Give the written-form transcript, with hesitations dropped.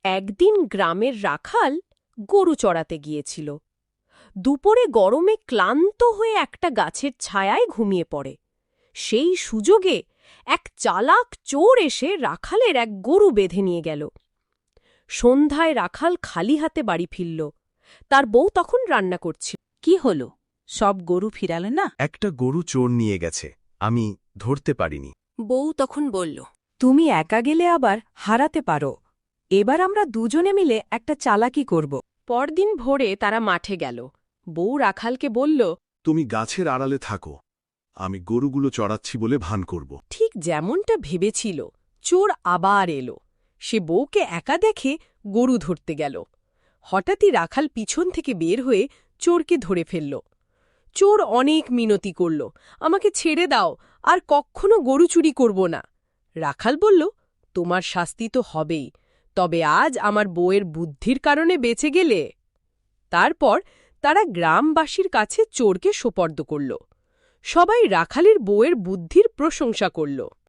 একদিন গ্রামের রাখাল গরু চড়াতে গিয়েছিল। দুপুরে গরমে ক্লান্ত হয়ে একটা গাছের ছায়ায় ঘুমিয়ে পড়ে। সেই সুযোগে এক চালাক চোর এসে রাখালের এক গরু বেঁধে নিয়ে গেল। সন্ধ্যায় রাখাল খালি হাতে বাড়ি ফিরল। তার বউ তখন রান্না করছিল। কি হলো? সব গরু ফিরালে না? একটা গরু চোর নিয়ে গেছে, আমি ধরতে পারিনি। বউ তখন বলল, তুমি একা গেলে আবার হারাতে পারো। এবার আমরা দুজনে মিলে একটা চালাকি করব। পরদিন ভোরে তারা মাঠে গেল। বউ রাখালকে বলল, তুমি গাছের আড়ালে থাকো, আমি গরুগুলো চড়াচ্ছি বলে ভান করব। ঠিক যেমনটা ভেবেছিল, চোর আবার এলো। সে বউকে একা দেখে গরু ধরতে গেল। হঠাৎই রাখাল পিছন থেকে বের হয়ে চোরকে ধরে ফেলল। চোর অনেক মিনতি করল, আমাকে ছেড়ে দাও, আর কখনো গরু চুরি করব না। রাখাল বলল, তোমার শাস্তি তো হবেই, তবে আজ আমার বউয়ের বুদ্ধির কারণে বেঁচে গেলে। তারপর তারা গ্রামবাসীর কাছে চোরকে সোপর্দ করল। সবাই রাখালের বউয়ের বুদ্ধির প্রশংসা করল।